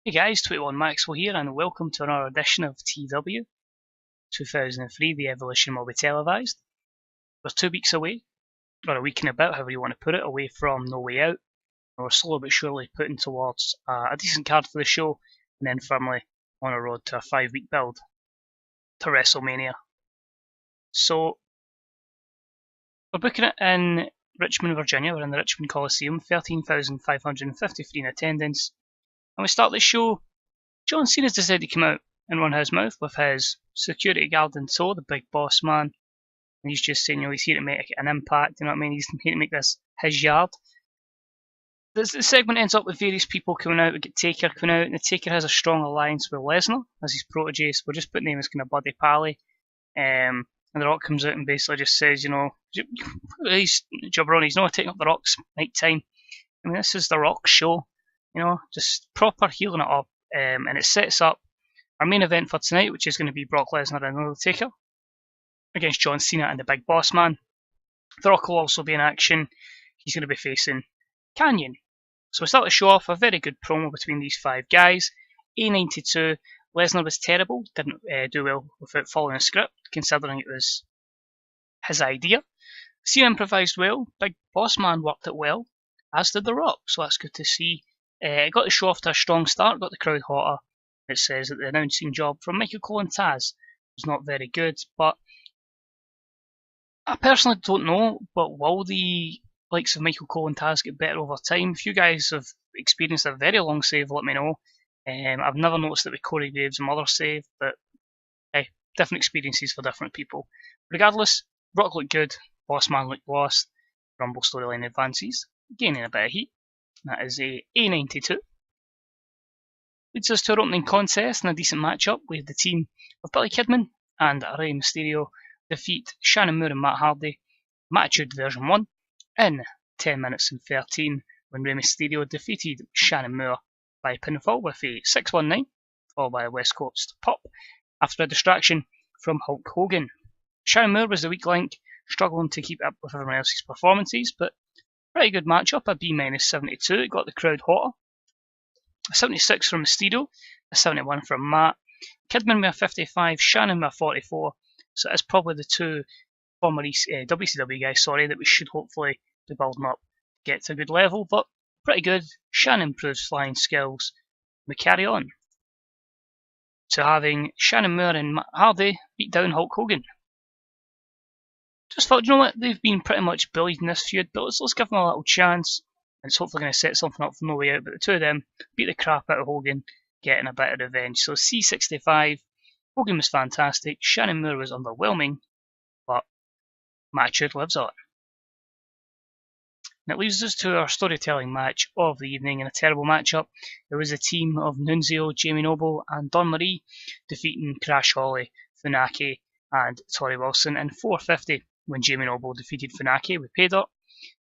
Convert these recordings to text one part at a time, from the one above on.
Hey guys, 21 Maxwell here and welcome to another edition of TEW 2003, the evolution will be televised. We're 2 weeks away, or a week and a bit, however you want to put it, away from No Way Out. And we're slowly but surely putting towards a decent card for the show and then firmly on a road to a 5-week build to WrestleMania. So, we're booking it in Richmond, Virginia. We're in the Richmond Coliseum, 13,553 in attendance. And we start the show. John Cena's decided to come out and run his mouth with his security guard in tow, the big boss man. And he's just saying, he's here to make an impact, you know what I mean? He's here to make this his yard. The segment ends up with various people coming out. We get Taker coming out, and the Taker has a strong alliance with Lesnar as his protege, so we're just putting him as kind of buddy pally. And The Rock comes out and basically just says, he's jabronis, taking up The Rock's night time. I mean, this is The Rock's show, just proper healing it up. And it sets up our main event for tonight, which is going to be Brock Lesnar and Undertaker against John Cena and the Big Boss Man. The Rock will also be in action. He's going to be facing Canyon. So we start the show off a very good promo between these 5 guys. A92, Lesnar was terrible, didn't do well without following a script, considering it was his idea. Cena improvised well, Big Boss Man worked it well, as did The Rock, so that's good to see. Got the show off to a strong start, got the crowd hotter. It says that the announcing job from Michael Cole and Taz was not very good, but I personally don't know, but will the likes of Michael Cole and Taz get better over time? If you guys have experienced a very long save, let me know. I've never noticed it with Corey Graves' mother save, but hey, different experiences for different people. Regardless, Brock looked good, Boss Man looked lost, Rumble storyline advances, gaining a bit of heat. That is a A92. Leads us to our opening contest and a decent matchup with the team of Billy Kidman and Rey Mysterio defeat Shannon Moore and Matt Hardy, Attitude version 1, in 10 minutes and 13 when Rey Mysterio defeated Shannon Moore by pinfall with a 619, followed by a West Coast pop after a distraction from Hulk Hogan. Shannon Moore was the weak link, struggling to keep up with everyone else's performances, but pretty good matchup, a B-72. It got the crowd hotter. A 76 from Mysterio, a 71 from Matt. Kidman with a 55, Shannon with a 44. So it's probably the 2 former WCW guys, that we should hopefully be building up to get to a good level. But pretty good. Shannon improves flying skills. We carry on to having Shannon Moore and Matt Hardy beat down Hulk Hogan. Just thought, they've been pretty much bullied in this feud, but let's give them a little chance. And it's hopefully going to set something up for No Way Out. But the 2 of them beat the crap out of Hogan, getting a bit of revenge. So C65, Hogan was fantastic, Shannon Moore was underwhelming, but Attitude lives on. And it leaves us to our storytelling match of the evening in a terrible matchup. It was a team of Nunzio, Jamie Noble, and Don Marie defeating Crash Holly, Funaki, and Tori Wilson in 450 when Jamie Noble defeated Funaki with pay dirt.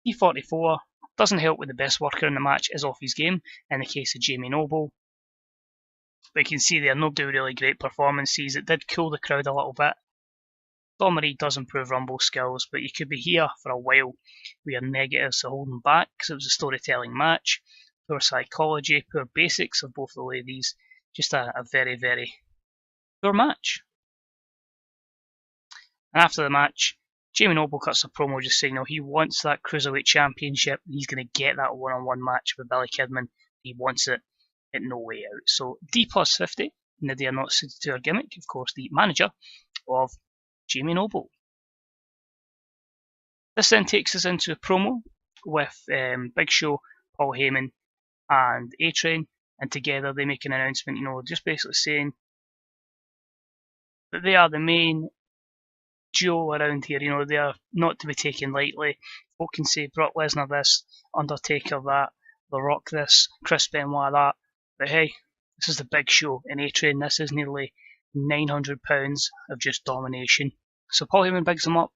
E44 doesn't help with the best worker in the match is off his game in the case of Jamie Noble. But you can see there, nobody with really great performances. It did cool the crowd a little bit. Don Marie does improve Rumble skills, but you could be here for a while with your negatives to holding back because it was a storytelling match. Poor psychology, poor basics of both the ladies. Just a very, very poor match. And after the match, Jamie Noble cuts a promo just saying, he wants that Cruiserweight Championship. He's going to get that one-on-one match with Billy Kidman. He wants it at No Way Out. So D plus 50, and they are not suited to our gimmick. Of course, the manager of Jamie Noble. This then takes us into a promo with Big Show, Paul Heyman, and A-Train, and together they make an announcement, just basically saying that they are the main duo around here, they are not to be taken lightly. Folk can say Brock Lesnar this, Undertaker that, The Rock this, Chris Benoit that, but hey, this is the Big Show in A-Train. This is nearly 900 pounds of just domination. So Paul Heyman bigs him up.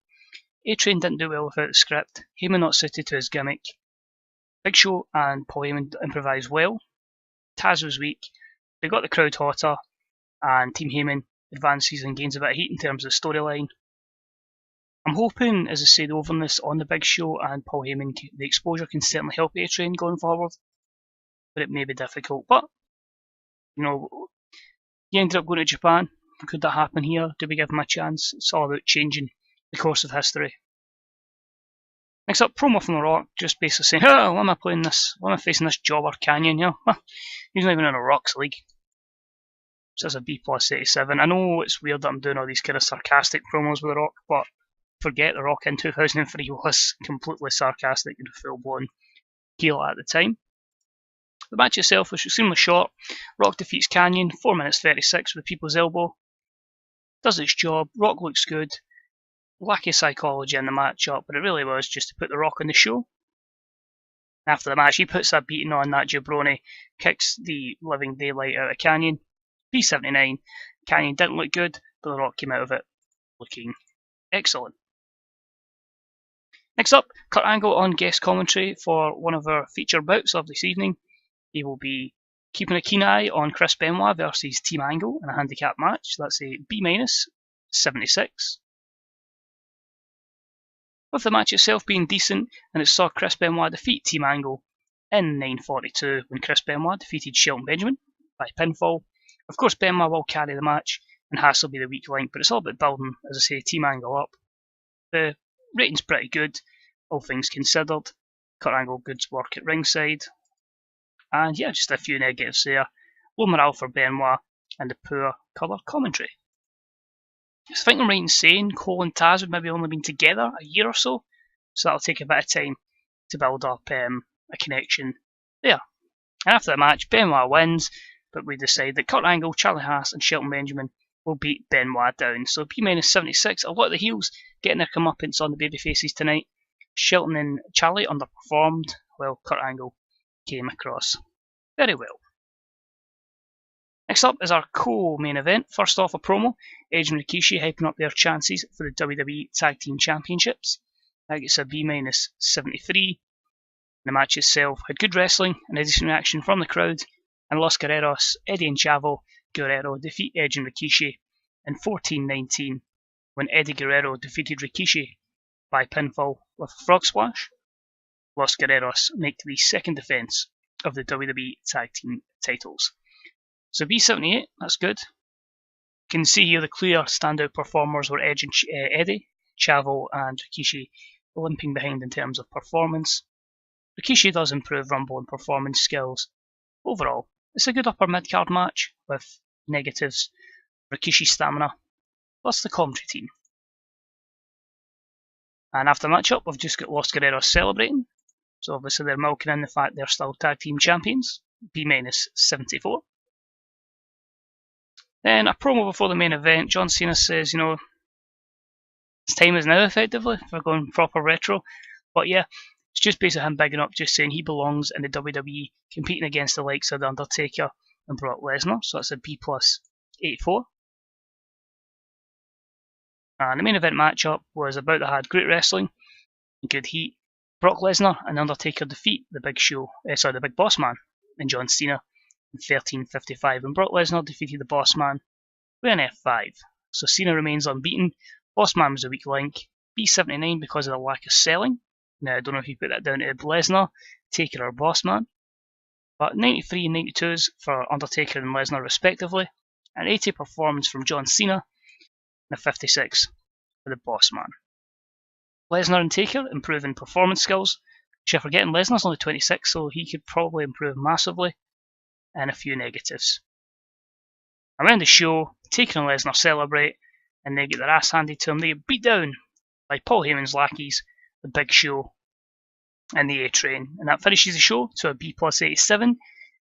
A-Train didn't do well without the script. Heyman not suited to his gimmick. Big Show and Paul Heyman improvised well. Taz was weak. They got the crowd hotter, and Team Heyman advances and gains a bit of heat in terms of storyline. I'm hoping, as I say, the overness on the Big Show and Paul Heyman, the exposure can certainly help A-Train going forward, but it may be difficult. But You know, he ended up going to Japan. Could that happen here? Do we give him a chance? It's all about changing the course of history. Next up, promo from The Rock, just basically saying, oh, why am I playing this? Why am I facing this jobber Canyon here? He's not even in a Rock's league. So that's a B+87. I know it's weird that I'm doing all these kind of sarcastic promos with The Rock, but forget The Rock in 2003 was completely sarcastic and full-blown heel at the time. The match itself was extremely short. Rock defeats Canyon, 4 minutes 36 with People's Elbow. Does its job. Rock looks good. Lack of psychology in the matchup, but it really was just to put The Rock on the show. After the match, he puts a beating on that jabroni, kicks the living daylight out of Canyon. B79. Canyon didn't look good, but The Rock came out of it looking excellent. Next up, Kurt Angle on guest commentary for one of our feature bouts of this evening. He will be keeping a keen eye on Chris Benoit versus Team Angle in a handicap match. That's a B-76. With the match itself being decent, and it saw Chris Benoit defeat Team Angle in 9:42 when Chris Benoit defeated Shelton Benjamin by pinfall. Of course, Benoit will carry the match and Haas will be the weak link, but it's all about building, as I say, Team Angle up. The rating's pretty good, all things considered. Kurt Angle, good work at ringside. And yeah, just a few negatives there. Low morale for Benoit and the poor colour commentary. I think I'm right in saying Cole and Taz have maybe only been together a year or so that'll take a bit of time to build up a connection there. And after the match, Benoit wins, but we decide that Kurt Angle, Charlie Haas and Shelton Benjamin will beat Benoit down. So B-76, a lot of the heels getting their comeuppance on the babyfaces tonight. Shelton and Charlie underperformed, while Kurt Angle came across very well. Next up is our co-main event. First off, a promo. Edge and Rikishi hyping up their chances for the WWE Tag Team Championships. That gets a B-73. The match itself had good wrestling and a decent reaction from the crowd, and Los Guerreros, Eddie and Chavo Guerrero defeat Edge and Rikishi in 14:19 when Eddie Guerrero defeated Rikishi by pinfall with a frog splash. Los Guerreros make the second defense of the WWE Tag Team titles. So B-78, that's good. You can see here the clear standout performers were Edge and Eddie, Chavo and Rikishi limping behind in terms of performance. Rikishi does improve Rumble and performance skills. Overall, it's a good upper mid-card match with negatives, Rikishi's stamina, plus the commentary team. And after the matchup, we've just got Los Guerreros celebrating. So obviously they're milking in the fact they're still tag team champions. B-74. Then a promo before the main event. John Cena says, you know, his time is now effectively, if we're going proper retro. But yeah, it's just basically him bigging up, just saying he belongs in the WWE, competing against the likes of The Undertaker and Brock Lesnar. So that's a B+84. And the main event matchup was about that had great wrestling, good heat. Brock Lesnar and Undertaker defeat the Big Boss Man and John Cena in 13:55, and Brock Lesnar defeated the Boss Man with an F5. So Cena remains unbeaten. Boss Man was a weak link. B-79 because of the lack of selling. Now I don't know if you put that down to Lesnar, Taker or Boss Man. But 93 and 92s for Undertaker and Lesnar respectively. An 80 performance from John Cena and a 56 for the Boss Man. Lesnar and Taker improving performance skills. Actually, forgetting Lesnar's only 26, so he could probably improve massively. And a few negatives. Around the show, Taker and Lesnar celebrate, and they get their ass handed to them. They get beat down by Paul Heyman's lackeys, the Big Show, and the A-Train. And that finishes the show to a B+87.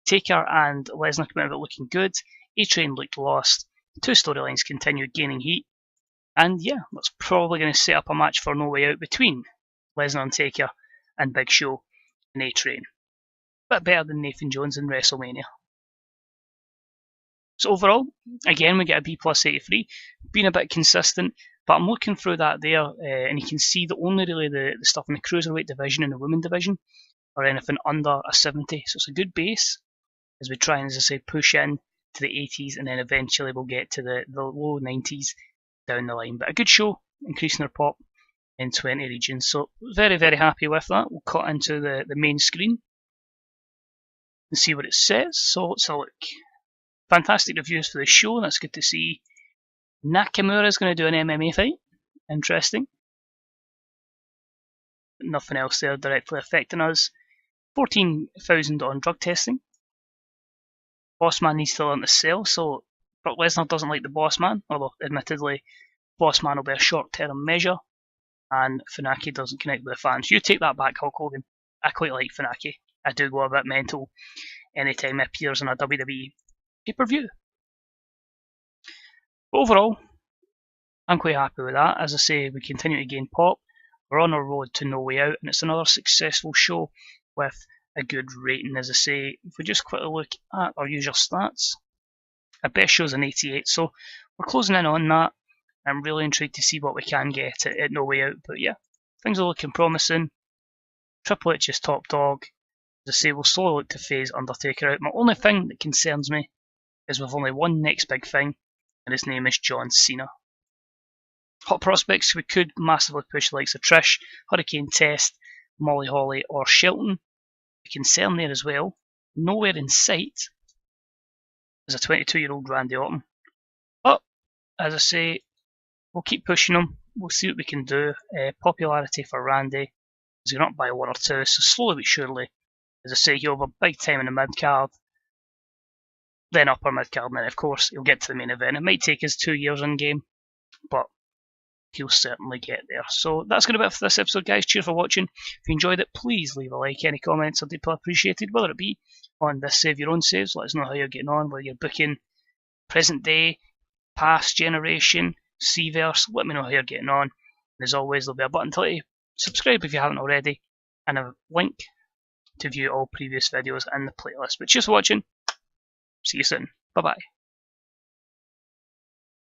Taker and Lesnar come out of it looking good. A-Train looked lost. Two storylines continued gaining heat. And yeah, that's probably going to set up a match for No Way Out between Lesnar and Taker and Big Show and A-Train. Bit better than Nathan Jones in WrestleMania. So overall, again we get a B+83, being a bit consistent, but I'm looking through that there, and you can see that only really the stuff in the Cruiserweight division and the Women division are anything under a 70, so it's a good base as we try and, as I say, push in to the 80s, and then eventually we'll get to the low 90s down the line. But a good show, increasing our pop in 20 regions, so very, very happy with that. We'll cut into the main screen and see what it says, so let's have a look. fantastic reviews for the show. That's good to see. Nakamura's going to do an MMA fight. Interesting. Nothing else there directly affecting us. 14,000 on drug testing. Bossman needs to learn to sell, so Brock Lesnar doesn't like the Bossman, although admittedly Bossman will be a short-term measure, and Funaki doesn't connect with the fans. You take that back, Hulk Hogan. I quite like Funaki. I do go a bit mental anytime he appears in a WWE pay-per-view. But overall, I'm quite happy with that. As I say, we continue to gain pop. We're on our road to No Way Out, and it's another successful show with a good rating. As I say, if we just quickly look at our usual stats, our best show's an 88, so we're closing in on that. I'm really intrigued to see what we can get at No Way Out, but yeah, things are looking promising. Triple H is top dog. As I say, we'll slowly look to phase Undertaker out. My only thing that concerns me is we've only one next big thing, and his name is John Cena. Hot prospects, we could massively push the likes of Trish, Hurricane Test, Molly Holly, or Shelton. The concern there as well, nowhere in sight, is a 22-year-old Randy Orton. But, as I say, we'll keep pushing him. We'll see what we can do. Popularity for Randy is going up by 1 or 2, so slowly but surely, as I say, he'll have a big time in the mid-card, then upper mid-card, and then of course he'll get to the main event. It might take us 2 years in game, but he'll certainly get there. So that's going to be it for this episode, guys. Cheers for watching. If you enjoyed it, please leave a like. Any comments are deeply appreciated, whether it be on this Save Your Own Saves. Let us know how you're getting on, whether you're booking present day, past generation, C-verse. Let me know how you're getting on. And as always, there'll be a button to let you subscribe if you haven't already, and a link to view all previous videos in the playlist. But cheers for watching. See you soon. Bye-bye.